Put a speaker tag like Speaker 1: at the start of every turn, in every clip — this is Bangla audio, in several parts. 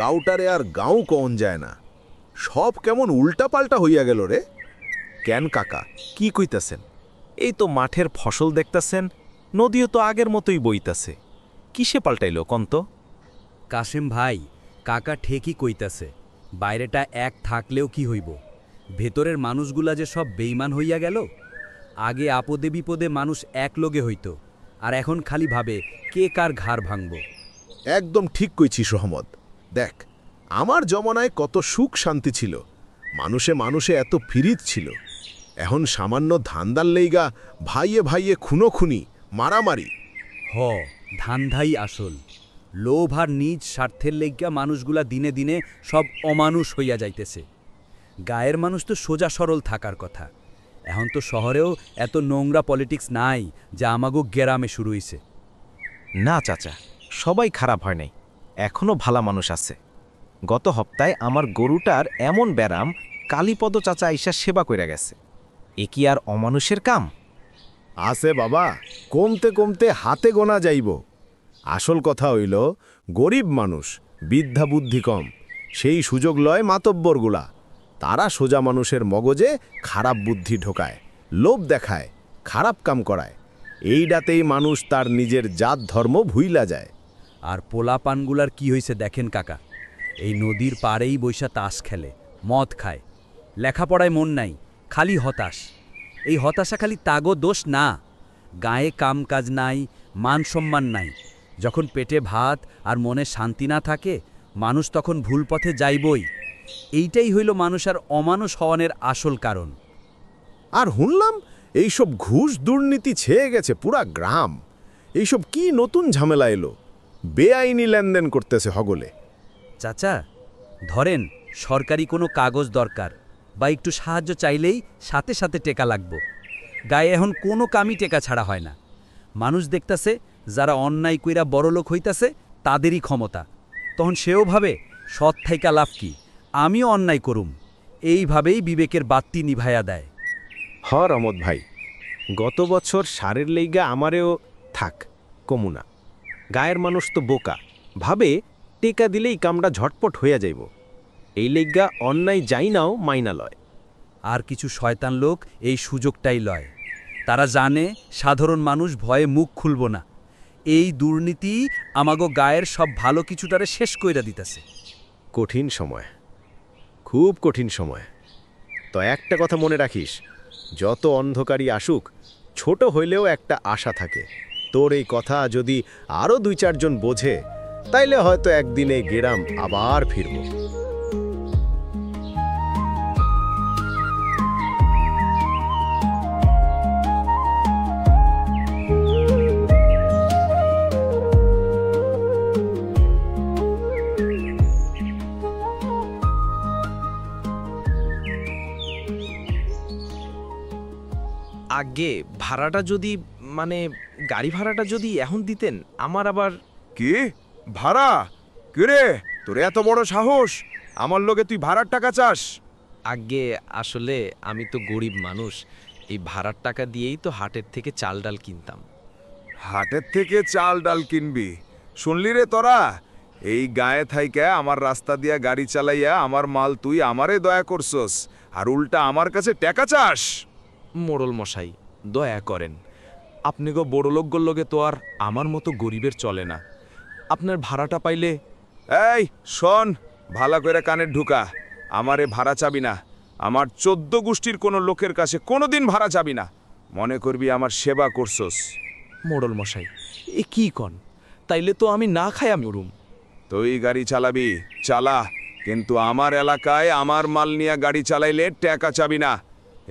Speaker 1: গাঁওটারে আর গাঁও কন যায় না, সব কেমন উল্টাপাল্টা হইয়া গেল রে।
Speaker 2: কেন কাকা, কি কইতাছেন? এই তো মাঠের ফসল দেখতাছেন, নদীও তো আগের মতোই বইতাছে। কিসে পাল্টাইল কন্ত?
Speaker 3: কাশেম ভাই, কাকা ঠিকই কইতাছে। বাইরেটা এক থাকলেও কি হইব, ভেতরের মানুষগুলা যে সব বেইমান হইয়া গেল। আগে আপদে বিপদে মানুষ এক লগে হইত, আর এখন খালি ভাবে কে কার ঘাড় ভাঙব।
Speaker 1: একদম ঠিক কইছিস রহমত। দেখ, আমার জমানায় কত সুখ শান্তি ছিল, মানুষে মানুষে এত ফিরিত ছিল। এখন সামান্য ধান্দার লেইগা ভাইয়ে ভাইয়ে খুনোখুনি, মারামারি।
Speaker 3: ধান্ধাই আসল। লোভ আর নিজ স্বার্থের লেগা মানুষগুলা দিনে দিনে সব অমানুষ হইয়া যাইতেছে। গায়ের মানুষ তো সোজা সরল থাকার কথা। এখন তো শহরেও এত নোংরা পলিটিক্স নাই, যা আমাগো গ্রামে শুরু হইছে।
Speaker 2: না চাচা, সবাই খারাপ হয় নাই, এখনো ভালা মানুষ আছে। গত সপ্তাহে আমার গরুটার এমন ব্যারাম, কালীপদ চাচা আইসা সেবা কইরা গেছে। এ কি আর অমানুষের কাম?
Speaker 1: আছে বাবা, কমতে কমতে হাতে গোনা যাইব। আসল কথা হইল, গরিব মানুষ, বিদ্যা বুদ্ধি কম, সেই সুযোগ লয় মাতব্বরগুলা। তারা সোজা মানুষের মগজে খারাপ বুদ্ধি ঢোকায়, লোভ দেখায়, খারাপ কাম করায়। এইটাতেই মানুষ তার নিজের জাত ধর্ম ভুইলা যায়।
Speaker 3: আর পোলাপানগুলার কি হইছে দেখেন কাকা, এই নদীর পাড়েই বৈশা তাস খেলে, মদ খায়, লেখাপড়ায় মন নাই, খালি হতাশ। এই হতাশা খালি তাগো দোষ না, গায়ে কাম কাজ নাই, মান সম্মান নাই। যখন পেটে ভাত আর মনে শান্তি না থাকে, মানুষ তখন ভুল পথে যাইবই। এইটাই হইল মানুষ আর অমানুষ হওয়ানের আসল কারণ।
Speaker 1: আর শুনলাম এইসব ঘুষ দুর্নীতি ছেয়ে গেছে পুরা গ্রাম। এইসব কি নতুন ঝামেলা এলো? বেআইনি লেনদেন করতেছে হগলে।
Speaker 3: চাচা, ধরেন সরকারি কোনো কাগজ দরকার বা একটু সাহায্য চাইলেই সাথে সাথে টেকা লাগবো। গায়ে এখন কোনো কামই টেকা ছাড়া হয় না। মানুষ দেখতাছে যারা অন্যায় কইরা বড়লোক হইতাছে তাদেরই ক্ষমতা, তখন সেও ভাবে সৎ থাইকা লাভ কি, আমিও অন্যায় করুম। এইভাবেই বিবেকের বাতি নিভাইয়া দেয়।
Speaker 2: রমত ভাই, গত বছর সারের লেগা আমারেও থাক কমুনা। গায়ের মানুষ তো বোকা, ভাবে টেকা দিলেই কামটা ঝটপট হইয়া যাইব। এই লেগা অন্যায় যাই নাও মাইনা লয়।
Speaker 3: আর কিছু শয়তান লোক এই সুযোগটাই লয়। তারা জানে সাধারণ মানুষ ভয়ে মুখ খুলব না। এই দুর্নীতি আমাগো গায়ের সব ভালো কিছুটারে শেষ কইরা দিতেছে।
Speaker 1: কঠিন সময়, খুব কঠিন সময়। তো একটা কথা মনে রাখিস, যত অন্ধকারই আসুক, ছোট হইলেও একটা আশা থাকে। তোর এই কথা যদি আরও 2-4 জন বোঝে, তাইলে হয়তো একদিন এই গ্রাম আবার ফিরব।
Speaker 2: আগে ভাড়াটা যদি, মানে গাড়ি ভাড়াটা যদি এখন দিতেন, আমার আবার।
Speaker 4: কি ভাড়া? কিরে, তোর এত বড় সাহস, আমার লগে তুই ভাড়ার টাকা চাস?
Speaker 2: আগে আসলে আমি তো গরিব মানুষ, এই ভাড়ার টাকা দিয়েই তো হাটের থেকে চাল ডাল কিনতাম।
Speaker 4: হাটের থেকে চাল ডাল কিনবি? শুনলি রে তোরা, এই গায়ে থাইকা আমার রাস্তা দিয়া গাড়ি চালাইয়া আমার মাল তুই আমারে দয়া করছস, আর উল্টা আমার কাছে টাকা চাস?
Speaker 2: মোড়ল মশাই, দয়া করেন। আপনি গো বড় লোকগুলোর লগে তো আর আমার মতো গরিবের চলে না। আপনার ভাড়াটা পাইলে।
Speaker 4: এই শোন, ভালো করে কানে ঢুকা, আমারে ভাড়া চাবি না। আমার 14 গোষ্ঠীর কোনো লোকের কাছে কোনোদিন ভাড়া চাবি না। মনে করবি আমার সেবা করছস।
Speaker 2: মোড়ল মশাই, এ কি কন? তাইলে তো আমি না খাই আমি উড়ুম।
Speaker 4: তুই গাড়ি চালাবি, চালা, কিন্তু আমার এলাকায় আমার মাল নিয়ে গাড়ি চালাইলে টাকা চাবি না।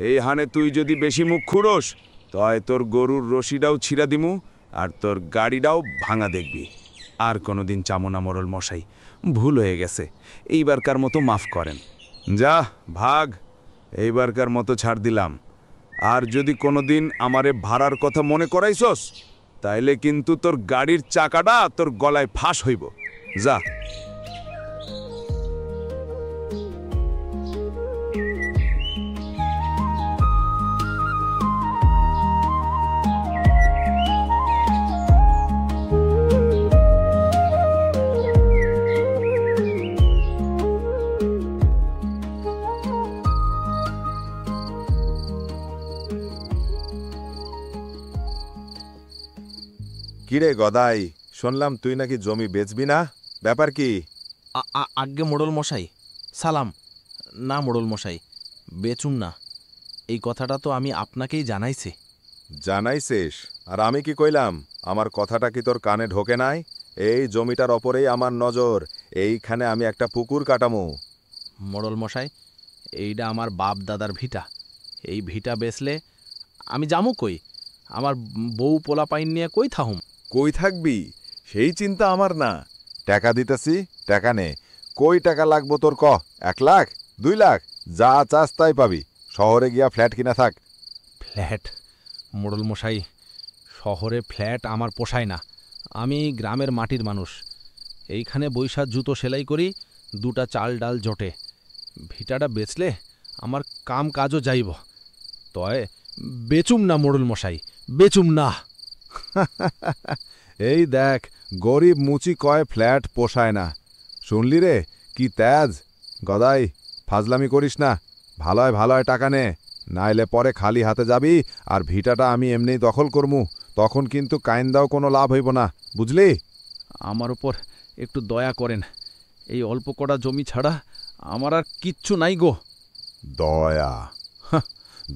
Speaker 4: এই হানে তুই যদি বেশি মুখ খুঁড়োস, তয় তোর গরুর রশিটাও ছিঁড়া দিমু, আর তোর গাড়িটাও ভাঙা দেখবি। আর কোনোদিন চামো না মোড়ল মশাই, ভুল হয়ে গেছে, এইবারকার মতো মাফ করেন। যা ভাগ, এইবারকার মতো ছাড় দিলাম। আর যদি কোনোদিন আমারে ভাড়ার কথা মনে করাইছস, তাইলে কিন্তু তোর গাড়ির চাকাটা তোর গলায় ফাঁস হইব। যা।
Speaker 5: কিরে গদাই, শুনলাম তুই নাকি জমি বেচবি না, ব্যাপার কি?
Speaker 6: আজ্ঞে মোড়ল মশাই, সালাম। না মোড়ল মশাই, বেচুম না। এই কথাটা তো আমি আপনাকেই জানাইছি।
Speaker 5: জানাইছিস? আর আমি কি কইলাম? আমার কথাটা কি তোর কানে ঢোকে নাই? এই জমিটার ওপরেই আমার নজর। এইখানে আমি একটা পুকুর কাটামু।
Speaker 6: মোড়ল মশাই, এইটা আমার বাপ দাদার ভিটা। এই ভিটা বেচলে আমি যামু কই? আমার বউ পোলা পাইন নিয়ে কই থাহুম?
Speaker 5: কই থাকবি সেই চিন্তা আমার না। টাকা দিতেছি, টাকা নে। কই টাকা লাগবো তোর, ক? 1 লাখ, 2 লাখ, যা চাস তাই পাবি। শহরে গিয়া ফ্ল্যাট কিনা থাক।
Speaker 6: ফ্ল্যাট? মোড়ল মশাই, শহরে ফ্ল্যাট আমার পোষায় না। আমি গ্রামের মাটির মানুষ। এইখানে বৈশাখ জুতো সেলাই করি, 2টা চাল ডাল জোটে। ভিটাটা বেচলে আমার কাম কাজও যাইব। তয় বেচুম না মোড়ল মশাই, বেচুম না।
Speaker 5: এই দেখ, গরিব মুচি কয় ফ্ল্যাট পোষায় না। শুনলি রে, কি তেজ! গদাই, ফাজলামি করিস না। ভালোয় টাকা নে, নাইলে পরে খালি হাতে যাবি। আর ভিটাটা আমি এমনিই দখল করমু, তখন কিন্তু কাইন দাও কোনো লাভ হইব না, বুঝলি?
Speaker 6: আমার উপর একটু দয়া করেন। এই অল্প কটা জমি ছাড়া আমার আর কিচ্ছু নাই গো।
Speaker 5: দয়া?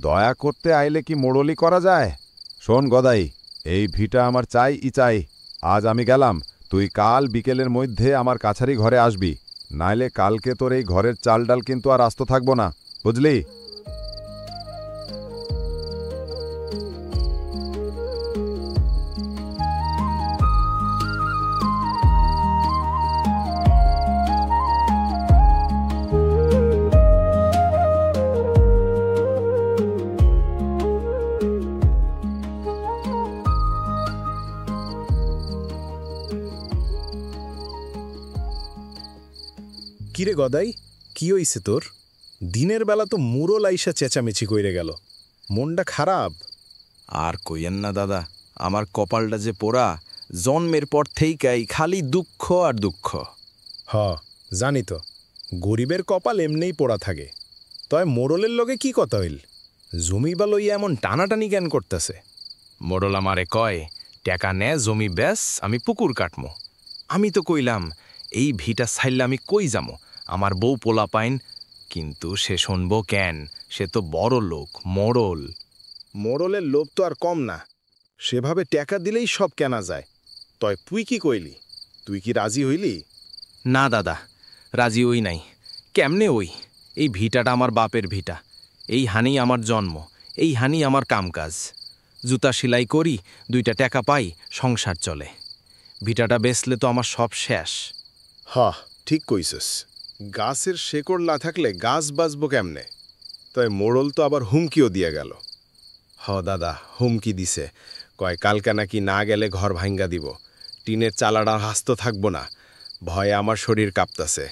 Speaker 5: দয়া করতে আইলে কি মোড়লি করা যায়? শোন গদাই, এই ভিটা আমার চাই। আজ আমি গেলাম, তুই কাল বিকেলের মধ্যে আমার কাছারি ঘরে আসবি। নাইলে কালকে তোর এই ঘরের চাল ডাল কিন্তু আর আস্ত থাকবো না, বুঝলি?
Speaker 1: কিরে গদাই, কি হইছে তোর? দিনের বেলা তো মুরল আইসা চেঁচামেচি কইরে গেল, মনটা খারাপ।
Speaker 7: আর কইয়েন না দাদা, আমার কপালটা যে পোড়া। জন্মের পর থেইকাই খালি দুঃখ আর দুঃখ।
Speaker 1: হ, জানি তো, গরিবের কপাল এমনিই পোড়া থাকে। তয় মোড়লের লগে কি কথা হইল? জমি বা লইয়া এমন টানাটানি জ্ঞান করতেছে।
Speaker 7: মোড়ল আমারে কয়, টাকা নে, জমি বেশ, আমি পুকুর কাটমো। আমি তো কইলাম, এই ভিটা ছাইলে আমি কই যামো, আমার বউ পোলা পাইন। কিন্তু সে শুনবো কেন? সে তো বড় লোক, মোড়ল।
Speaker 1: মোড়লের লোভ তো আর কম না, সেভাবে টাকা দিলেই সব কেনা যায়। তয় তুই কি কইলি? তুই কি রাজি হইলি?
Speaker 7: না দাদা, রাজি ওই নাই। কেমনে ওই? এই ভিটাটা আমার বাপের ভিটা। এই হানি আমার জন্ম, এই হানি আমার কামকাজ। জুতা সেলাই করি, 2টা টাকা পাই, সংসার চলে। ভিটাটা বেচলে তো আমার সব শেষ।
Speaker 1: হ, ঠিক কইছস। গাছের শেকড় না থাকলে গাছ বাঁচব কেমনে? তয় মোড়ল তো আবার হুমকিও দিয়ে গেল। হ দাদা, হুমকি দিছে, কয় কালকা নাকি না গেলে ঘর ভাঙ্গা দিব, টিনের চালাটা হাস্ত থাকব না। ভয়ে আমার শরীর কাঁপতাছে,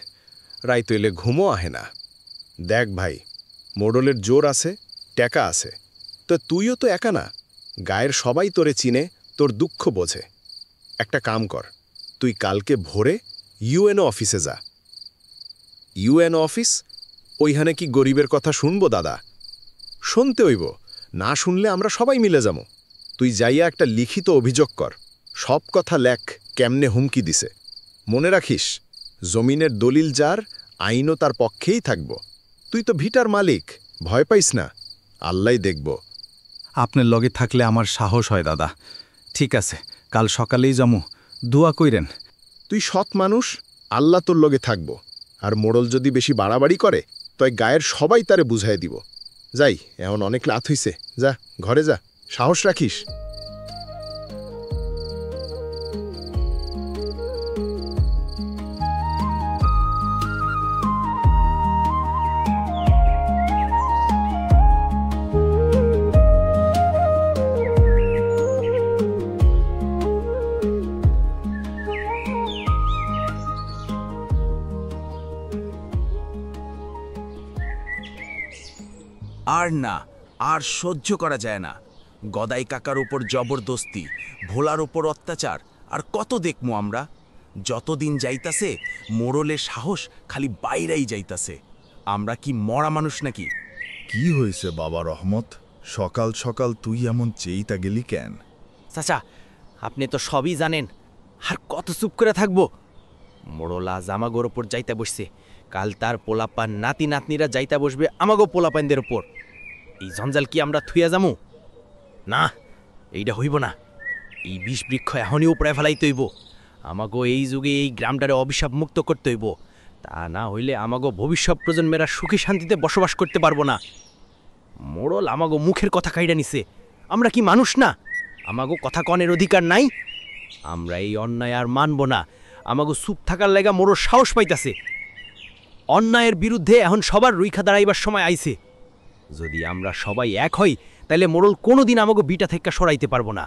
Speaker 1: রাইত হইলে ঘুমও আহে না। দেখ ভাই, মোড়লের জোর আছে, টাকা আছে, তো তুইও তো একা না। গায়ের সবাই তোরে চিনে, তোর দুঃখ বোঝে। একটা কাম কর, তুই কালকে ভোরে ইউএনও অফিসে যা। UNO office? ওইখানে কি গরিবের কথা শুনবো দাদা? শুনতে হইব, না শুনলে আমরা সবাই মিলে যাবো। তুই যাইয়া একটা লিখিত অভিযোগ কর, সব কথা লেখ, কেমনে হুমকি দিছে। মনে রাখিস, জমিনের দলিল যার, আইনও তার পক্ষেই থাকব। তুই তো ভিটার মালিক, ভয় পাইস না, আল্লাহই দেখব।
Speaker 8: আপনার লগে থাকলে আমার সাহস হয় দাদা। ঠিক আছে, কাল সকালেই যামু, দোয়া কইরেন।
Speaker 1: তুই সৎ মানুষ, আল্লাহ তোর লগে থাকব। আর মোড়ল যদি বেশি বাড়াবাড়ি করে, তয় গায়ের সবাই তারে বুঝাই দিব। যাই, এমন অনেক রাত হইছে, যা ঘরে যা, সাহস রাখিস।
Speaker 7: আর না, আর সহ্য করা যায় না। গদাই কাকার উপর জবরদস্তি, ভোলার উপর অত্যাচার, আর কত দেখমু আমরা? যতদিন যাইতাছে মোড়লের সাহস খালি বাইরেই যাইতাছে। আমরা কি মরা মানুষ নাকি?
Speaker 9: কি হয়েছে বাবা রহমত? সকাল সকাল তুই এমন চেইতা গেলি কেন?
Speaker 7: চাচা, আপনি তো সবই জানেন, আর কত চুপ করে থাকবো? মোড়ল আজ আমাগোর ওপর যাইতে বসছে, কাল তার পোলাপান নাতি নাতনিরা যাইতে বসবে আমাগো পোলাপানদের ওপর। এই জঞ্জাল কি আমরা থুইয়া যামু? না, এইটা হইব না। এই বিষ বৃক্ষ এখনই উপরে ফেলাইতে হইব। আমাগো এই যুগে এই গ্রামটারে অভিশাপ মুক্ত করতে হইব, তা না হইলে আমাগো ভবিষ্যৎ প্রজন্মেরা সুখী শান্তিতে বসবাস করতে পারবো না। মোড়ল আমাগো মুখের কথা কাইডা নিছে, আমরা কি মানুষ না? আমাগো কথা কনের অধিকার নাই? আমরা এই অন্যায় আর মানব না। আমাগো চুপ থাকার লাগা মোড়ল সাহস পাইতাছে। অন্যায়ের বিরুদ্ধে এখন সবার রুইখা দাঁড়াইবার সময় আইছে। যদি আমরা সবাই এক হই, তাইলে মোড়ল কোনোদিন আমাগো বিটা থেকে সরাইতে পারবো না।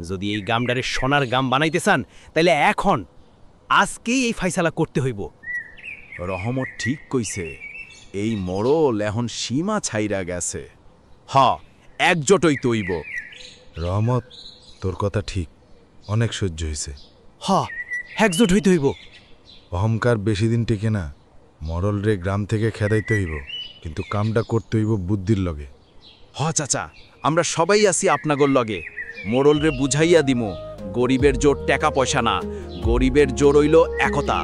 Speaker 7: যদি এই গামডারে সোনার গাম বানাইতে চান, তাইলে এখন আজকেই এই ফাইসালা করতে হইব।
Speaker 4: রহমত ঠিক কইছে, এই মোড়ল এখন সীমা ছাইরা গেছে।
Speaker 7: হ, একজোটই তৈব।
Speaker 9: রহমত, তোর কথা ঠিক, অনেক সহ্য হয়েছে।
Speaker 7: হ, একজোট হইতে হইব।
Speaker 9: অহংকার বেশি দিন টেকে না। মরল রে গ্রাম থেকে খেদাইতে হইব, কিন্তু কামটা করতে হইব বুদ্ধির লগে।
Speaker 7: হ চাচা, আমরা সবাই আছি আপনাগোর লগে। মোড়ল রে বুঝাইয়া দিমু, গরিবের জোর টাকা পয়সা না, গরিবের জোর হইল একতা।